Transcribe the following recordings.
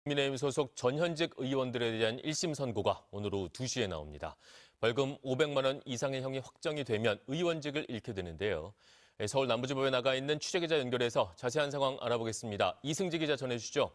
국민의힘 소속 전현직 의원들에 대한 1심 선고가 오늘 오후 2시에 나옵니다. 벌금 500만 원 이상의 형이 확정이 되면 의원직을 잃게 되는데요. 서울 남부지법에 나가 있는 취재기자 연결해서 자세한 상황 알아보겠습니다. 이승지 기자 전해주시죠.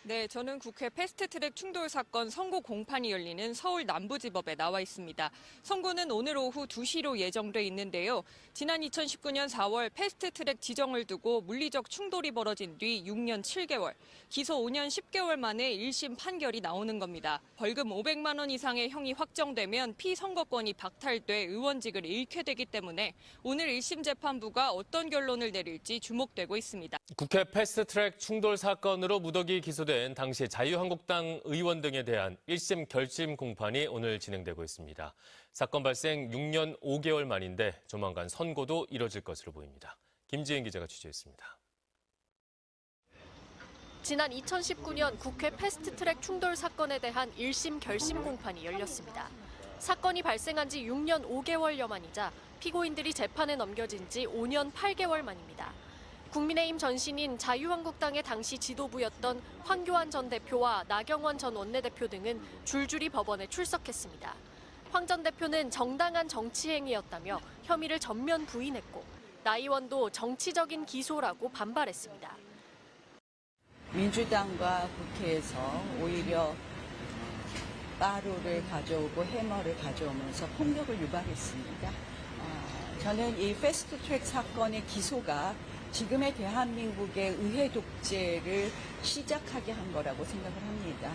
네, 저는 국회 패스트트랙 충돌 사건 선고 공판이 열리는 서울 남부지법에 나와 있습니다. 선고는 오늘 오후 2시로 예정돼 있는데요. 지난 2019년 4월 패스트트랙 지정을 두고 물리적 충돌이 벌어진 뒤 6년 7개월, 기소 5년 10개월 만에 1심 판결이 나오는 겁니다. 벌금 500만 원 이상의 형이 확정되면 피선거권이 박탈돼 의원직을 잃게 되기 때문에 오늘 1심 재판부가 어떤 결론을 내릴지 주목되고 있습니다. 국회 패스트트랙 충돌 사건으로 무더기 기소된 당시 자유한국당 의원 등에 대한 1심 결심 공판이 오늘 진행되고 있습니다. 사건 발생 6년 5개월 만인데 조만간 선고도 이뤄질 것으로 보입니다. 김지은 기자가 취재했습니다. 지난 2019년 국회 패스트트랙 충돌 사건에 대한 1심 결심 공판이 열렸습니다. 사건이 발생한 지 6년 5개월여 만이자 피고인들이 재판에 넘겨진 지 5년 8개월 만입니다. 국민의힘 전신인 자유한국당의 당시 지도부였던 황교안 전 대표와 나경원 전 원내대표 등은 줄줄이 법원에 출석했습니다. 황 전 대표는 정당한 정치행위였다며 혐의를 전면 부인했고 나 의원도 정치적인 기소라고 반발했습니다. 민주당과 국회에서 오히려 빠루를 가져오고 해머를 가져오면서 폭력을 유발했습니다. 저는 이 패스트트랙 사건의 기소가 지금의 대한민국의 의회 독재를 시작하게 한 거라고 생각을 합니다.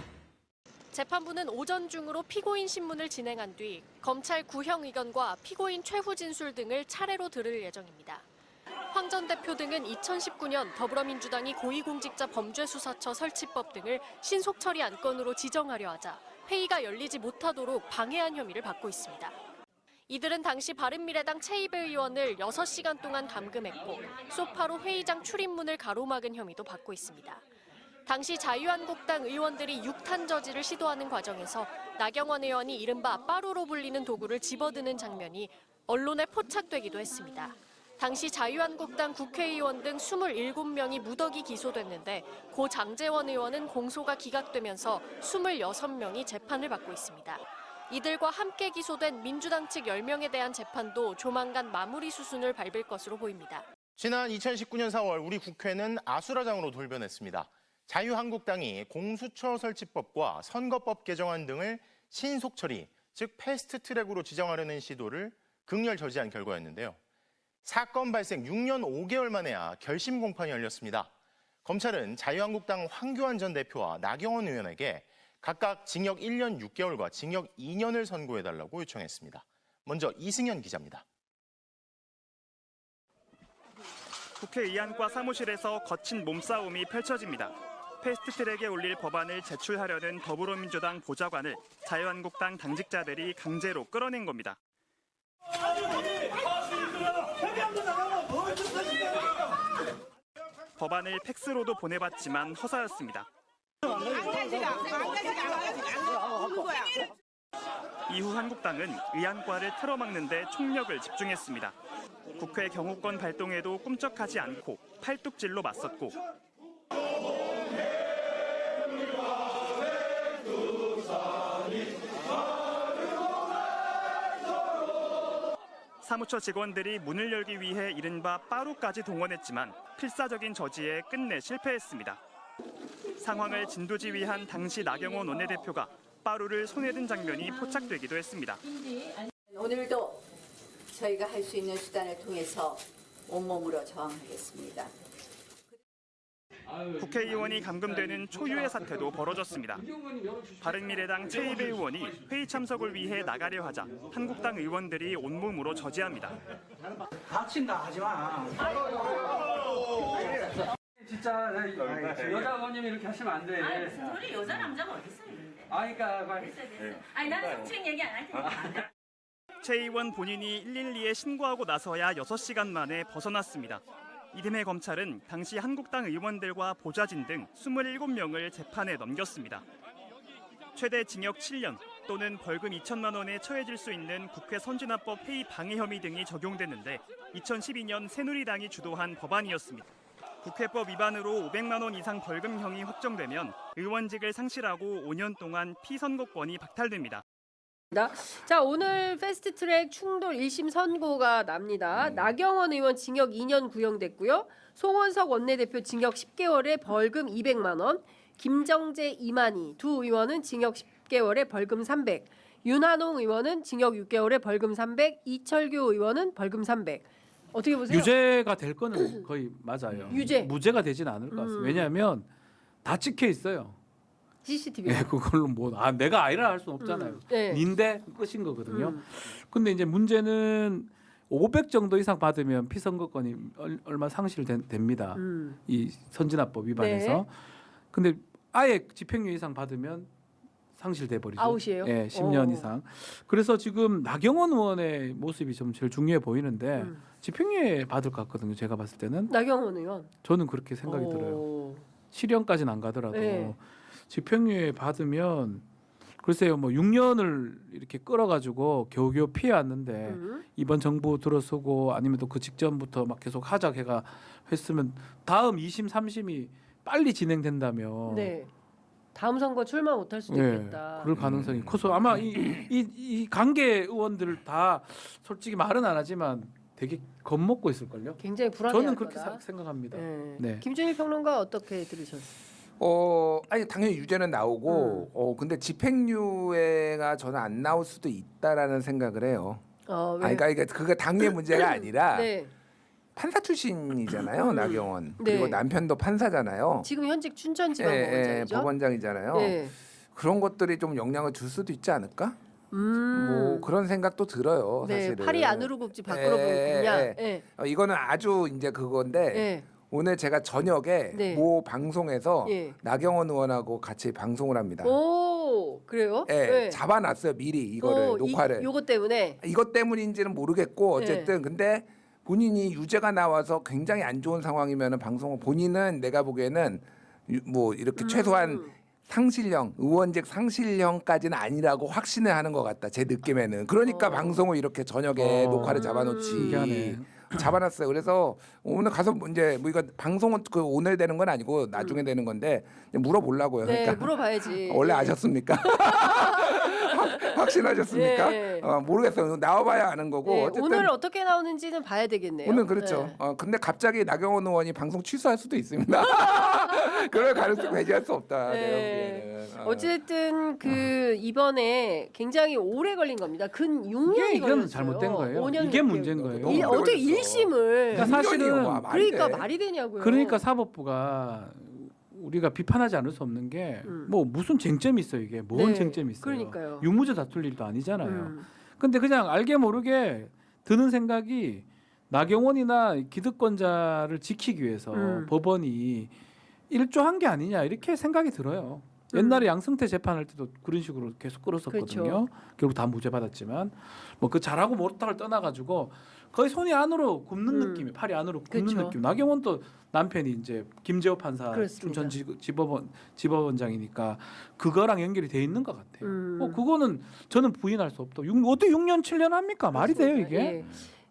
재판부는 오전 중으로 피고인 신문을 진행한 뒤 검찰 구형 의견과 피고인 최후 진술 등을 차례로 들을 예정입니다. 황 전 대표 등은 2019년 더불어민주당이 고위공직자 범죄수사처 설치법 등을 신속 처리 안건으로 지정하려 하자 회의가 열리지 못하도록 방해한 혐의를 받고 있습니다. 이들은 당시 바른미래당 최이배 의원을 6시간 동안 감금했고 소파로 회의장 출입문을 가로막은 혐의도 받고 있습니다. 당시 자유한국당 의원들이 육탄 저지를 시도하는 과정에서 나경원 의원이 이른바 빠루로 불리는 도구를 집어드는 장면이 언론에 포착되기도 했습니다. 당시 자유한국당 국회의원 등 27명이 무더기 기소됐는데 고 장제원 의원은 공소가 기각되면서 26명이 재판을 받고 있습니다. 이들과 함께 기소된 민주당 측 10명에 대한 재판도 조만간 마무리 수순을 밟을 것으로 보입니다. 지난 2019년 4월 우리 국회는 아수라장으로 돌변했습니다. 자유한국당이 공수처 설치법과 선거법 개정안 등을 신속 처리, 즉 패스트트랙으로 지정하려는 시도를 극렬 저지한 결과였는데요. 사건 발생 6년 5개월 만에야 결심 공판이 열렸습니다. 검찰은 자유한국당 황교안 전 대표와 나경원 의원에게 각각 징역 1년 6개월과 징역 2년을 선고해달라고 요청했습니다. 먼저 이승현 기자입니다. 국회의안과 사무실에서 거친 몸싸움이 펼쳐집니다. 패스트트랙에 올릴 법안을 제출하려는 더불어민주당 보좌관을 자유한국당 당직자들이 강제로 끌어낸 겁니다. 법안을 팩스로도 보내봤지만 허사였습니다. 이후 한국당은 의안과를 틀어막는 데 총력을 집중했습니다. 국회 경호권 발동에도 꿈쩍하지 않고 팔뚝질로 맞섰고 사무처 직원들이 문을 열기 위해 이른바 빠루까지 동원했지만 필사적인 저지에 끝내 실패했습니다. 상황을 진두지휘한 당시 나경원 원내대표가 빠루를 손에 든 장면이 포착되기도 했습니다. 오늘도 저희가 할 수 있는 수단을 통해서 온몸으로 저항하겠습니다. 국회의원이 감금되는 초유의 사태도 벌어졌습니다. 바른미래당 최이배 의원이 회의 참석을 위해 나가려 하자 한국당 의원들이 온몸으로 저지합니다. 다친다 하지 마. 진짜 여자 의원님이 이렇게 하시면 안 돼. 아니 무슨 소리 여자 남자가 어디 있어 있는데. 그러니까 됐어. 아니 난 성추행 얘기 안 할 테니까. 최 의원 본인이 112에 신고하고 나서야 6시간 만에 벗어났습니다. 이듬해 검찰은 당시 한국당 의원들과 보좌진 등 27명을 재판에 넘겼습니다. 최대 징역 7년 또는 벌금 2천만 원에 처해질 수 있는 국회 선진화법 회의 방해 혐의 등이 적용됐는데 2012년 새누리당이 주도한 법안이었습니다. 국회법 위반으로 500만 원 이상 벌금형이 확정되면 의원직을 상실하고 5년 동안 피선거권이 박탈됩니다. 자, 오늘 패스트트랙 충돌 1심 선고가 납니다. 나경원 의원 징역 2년 구형됐고요. 송원석 원내대표 징역 10개월에 벌금 200만 원, 김정재, 이만희 두 의원은 징역 10개월에 벌금 300, 윤한홍 의원은 징역 6개월에 벌금 300, 이철규 의원은 벌금 300. 어떻게 보세요? 유죄가 될 거는 거의 맞아요. 유죄. 무죄가 되지는 않을 것 같습니다. 왜냐하면 다 찍혀 있어요. CCTV. 네, 그걸로 뭐 내가 아니라 할 수는 없잖아요. 네. 닌데 끝인 거거든요. 근데 이제 문제는 500 정도 이상 받으면 피선거권이 얼마 상실됩니다. 이 선진화법 위반에서. 네. 근데 아예 집행유예 이상 받으면 상실돼 버리죠. 아웃이에요? 예, 10년 이상. 그래서 지금 나경원 의원의 모습이 좀 제일 중요해 보이는데 집행유예 받을 것 같거든요. 제가 봤을 때는. 나경원 의원. 저는 그렇게 생각이 들어요. 실형까지는 안 가더라도 네. 집행유예 받으면 글쎄요, 뭐 6년을 이렇게 끌어가지고 겨우겨우 피해왔는데 이번 정부 들어서고 아니면 또 그 직전부터 막 계속 하자해가 했으면 다음 2심, 3심이 빨리 진행된다면 네. 다음 선거 출마 못할 수도 예, 있겠다. 그럴 가능성이 커서 아마 이 관계 의원들 다 솔직히 말은 안 하지만 되게 겁먹고 있을걸요. 굉장히 불안해할 저는 그렇게 거다. 생각합니다. 네. 네. 김준일 평론가 어떻게 들으셨어요? 아니 당연히 유죄는 나오고 근데 집행유예가 저는 안 나올 수도 있다라는 생각을 해요. 왜? 그러니까 그거 당의 문제가 아니라 네. 판사 출신이잖아요, 나경원. 네. 그리고 남편도 판사잖아요. 지금 현직 춘천지방법원장이죠. 법원장이잖아요. 네. 그런 것들이 좀 영향을 줄 수도 있지 않을까? 뭐 그런 생각도 들어요, 네. 사실은. 팔이 안으로 굽지 밖으로 굽냐. 네. 이거는 아주 이제 그건데 네. 오늘 제가 저녁에 네. 모 방송에서 예. 나경원 의원하고 같이 방송을 합니다. 오, 그래요? 네, 잡아놨어요 미리 이거를 녹화를. 요거 때문에. 이것 때문인지는 모르겠고 어쨌든 근데 본인이 유죄가 나와서 굉장히 안 좋은 상황이면은 방송을 본인은 내가 보기에는 뭐 이렇게 최소한 상실형 의원직 상실형까지는 아니라고 확신을 하는 것 같다 제 느낌에는. 그러니까 방송을 이렇게 저녁에 녹화를 잡아놓지. 신기하네. 잡아놨어요. 그래서 오늘 가서 이제 뭐 이거 방송은 그 오늘 되는 건 아니고 나중에 되는 건데 물어보려고요. 네, 그러니까 물어봐야지. 원래 아셨습니까? 확신하셨습니까? 네. 모르겠어요. 나와봐야 아는 거고. 네, 어쨌든 오늘 어떻게 나오는지는 봐야 되겠네요. 오늘 그렇죠. 네. 근데 갑자기 나경원 의원이 방송 취소할 수도 있습니다. 그럴 가능성 배제할 수 없다. 네. 내가 보기에는. 어쨌든 그 이번에 굉장히 오래 걸린 겁니다. 근 6년이 이건 걸렸어요. 잘못된 거예요. 5년 이게 문제인 거예요. 너무 어떻게 오래 걸렸어. 1심을 그러니까 사실은 그러니까 말이 되냐고요. 그러니까 사법부가 우리가 비판하지 않을 수 없는 게 뭐 무슨 쟁점이 있어요 이게 뭔 네, 쟁점이 있어요. 그러니까요. 유무죄 다툴 일도 아니잖아요. 근데 그냥 알게 모르게 드는 생각이 나경원이나 기득권자를 지키기 위해서 법원이 일조한 게 아니냐 이렇게 생각이 들어요. 옛날에 양승태 재판할 때도 그런 식으로 계속 끌었었거든요. 그렇죠. 결국 다 무죄 받았지만 뭐 그 잘하고 못하를 떠나가지고 거의 손이 안으로 굽는 느낌이 팔이 안으로 굽는 그렇죠. 느낌. 나경원도 남편이 이제 김재호 판사 그렇습니다. 춘천 지법원장이니까 그거랑 연결이 돼 있는 것 같아요. 그거는 저는 부인할 수 없다. 어떻게 6년 7년 합니까? 말이 돼요 이게?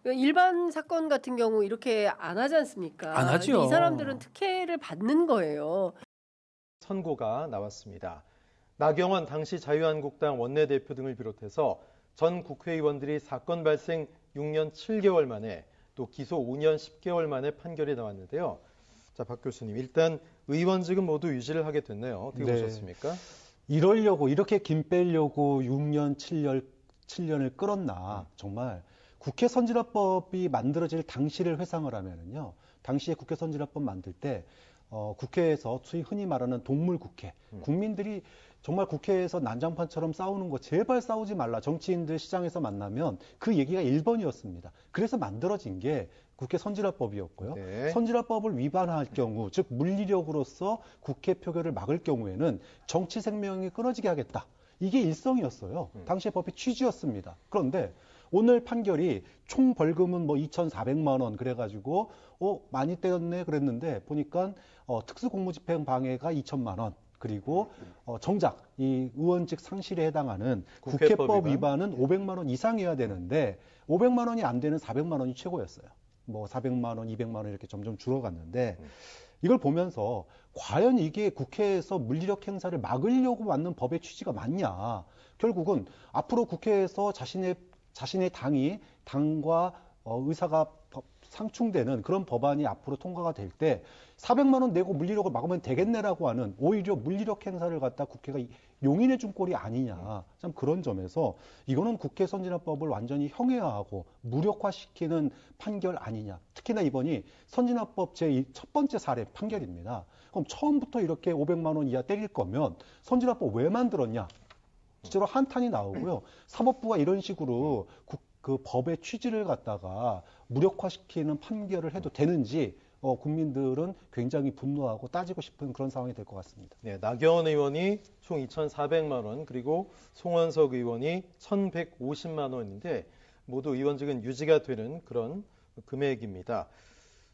예. 일반 사건 같은 경우 이렇게 안 하지 않습니까? 안 하죠. 근데 이 사람들은 특혜를 받는 거예요. 선고가 나왔습니다. 나경원 당시 자유한국당 원내대표 등을 비롯해서 전 국회의원들이 사건 발생 6년 7개월 만에 또 기소 5년 10개월 만에 판결이 나왔는데요. 자, 박 교수님, 일단 의원직은 모두 유지를 하게 됐네요. 어떻게 보셨습니까? 이러려고 이렇게 김 빼려고 6년 7년을 끌었나. 정말 국회 선진화법이 만들어질 당시를 회상을 하면은요. 당시에 국회 선진화법 만들 때 국회에서 소위 흔히 말하는 동물국회, 국민들이 정말 국회에서 난장판처럼 싸우는 거 제발 싸우지 말라. 정치인들 시장에서 만나면 그 얘기가 1번이었습니다. 그래서 만들어진 게 국회 선진화법이었고요. 네. 선진화법을 위반할 경우, 즉 물리력으로서 국회 표결을 막을 경우에는 정치 생명이 끊어지게 하겠다. 이게 일성이었어요. 당시의 법의 취지였습니다. 그런데 오늘 판결이 총 벌금은 뭐 2,400만 원 그래가지고 많이 떼었네 그랬는데 보니까 특수공무집행 방해가 2천만 원. 그리고 정작 이 의원직 상실에 해당하는 국회법 위반은 500만 원 이상이어야 되는데 500만 원이 안 되는 400만 원이 최고였어요. 뭐 400만 원, 200만 원 이렇게 점점 줄어갔는데 이걸 보면서 과연 이게 국회에서 물리력 행사를 막으려고 만든 법의 취지가 맞냐? 결국은 앞으로 국회에서 자신의 당과 의사가 상충되는 그런 법안이 앞으로 통과가 될 때 400만 원 내고 물리력을 막으면 되겠네라고 하는 오히려 물리력 행사를 갖다 국회가 용인해 준 꼴이 아니냐. 참 그런 점에서 이거는 국회 선진화법을 완전히 형해화하고 무력화시키는 판결 아니냐. 특히나 이번이 선진화법 첫 번째 사례 판결입니다. 그럼 처음부터 이렇게 500만 원 이하 때릴 거면 선진화법 왜 만들었냐? 실제로 한탄이 나오고요. 사법부가 이런 식으로 그 법의 취지를 갖다가 무력화시키는 판결을 해도 되는지 국민들은 굉장히 분노하고 따지고 싶은 그런 상황이 될 것 같습니다. 네, 나경원 의원이 총 2,400만 원, 그리고 송원석 의원이 1,150만 원인데 모두 의원직은 유지가 되는 그런 금액입니다.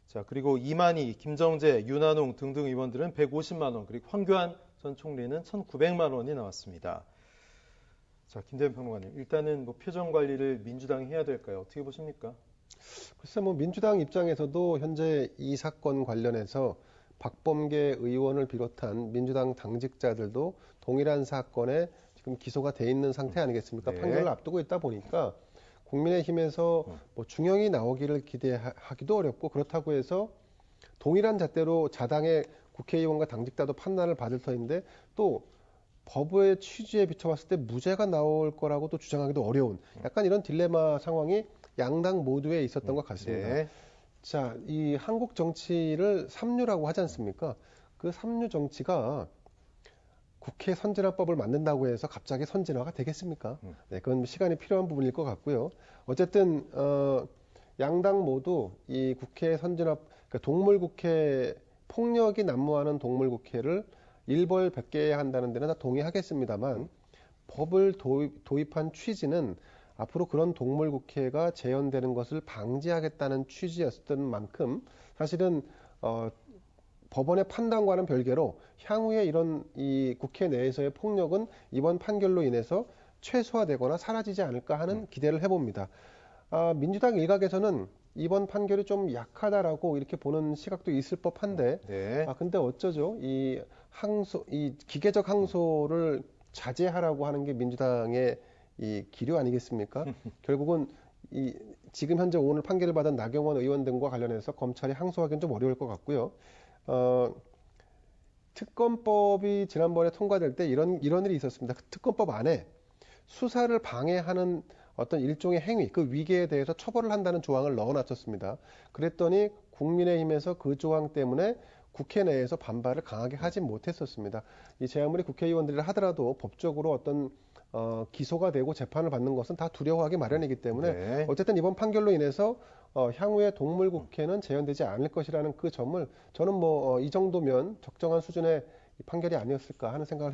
자, 그리고 이만희, 김정재, 윤한홍 등등 의원들은 150만 원, 그리고 황교안 전 총리는 1,900만 원이 나왔습니다. 자, 김대현 평론가님, 일단은 뭐 표정 관리를 민주당이 해야 될까요? 어떻게 보십니까? 글쎄 뭐 민주당 입장에서도 현재 이 사건 관련해서 박범계 의원을 비롯한 민주당 당직자들도 동일한 사건에 지금 기소가 돼 있는 상태 아니겠습니까? 네. 판결을 앞두고 있다 보니까 국민의힘에서 뭐 중형이 나오기를 기대하기도 어렵고 그렇다고 해서 동일한 잣대로 자당의 국회의원과 당직자도 판단을 받을 터인데 또 법의 취지에 비춰봤을 때 무죄가 나올 거라고 또 주장하기도 어려운 약간 이런 딜레마 상황이 양당 모두에 있었던 것 같습니다. 네. 자, 이 한국 정치를 삼류라고 하지 않습니까? 그 삼류 정치가 국회 선진화법을 만든다고 해서 갑자기 선진화가 되겠습니까? 네, 그건 시간이 필요한 부분일 것 같고요. 어쨌든 양당 모두 이 국회 그러니까 동물국회 폭력이 난무하는 동물국회를 일벌백계해야 한다는 데는 다 동의하겠습니다만 법을 도입한 취지는 앞으로 그런 동물국회가 재현되는 것을 방지하겠다는 취지였던 만큼 사실은 법원의 판단과는 별개로 향후에 이런 이 국회 내에서의 폭력은 이번 판결로 인해서 최소화되거나 사라지지 않을까 하는 기대를 해봅니다. 민주당 일각에서는 이번 판결이 좀 약하다라고 이렇게 보는 시각도 있을 법한데, 네. 근데 어쩌죠? 이 기계적 항소를 자제하라고 하는 게 민주당의 이 기류 아니겠습니까? 결국은 지금 현재 오늘 판결을 받은 나경원 의원 등과 관련해서 검찰이 항소하기는 좀 어려울 것 같고요. 특검법이 지난번에 통과될 때 이런 일이 있었습니다. 그 특검법 안에 수사를 방해하는 어떤 일종의 행위, 그 위계에 대해서 처벌을 한다는 조항을 넣어놨었습니다. 그랬더니 국민의힘에서 그 조항 때문에 국회 내에서 반발을 강하게 하지 못했었습니다. 제 아무리 국회의원들이 하더라도 법적으로 어떤 기소가 되고 재판을 받는 것은 다 두려워하기 마련이기 때문에 네. 어쨌든 이번 판결로 인해서 향후에 동물국회는 재현되지 않을 것이라는 그 점을 저는 이 정도면 적정한 수준의 판결이 아니었을까 하는 생각을 해봅니다.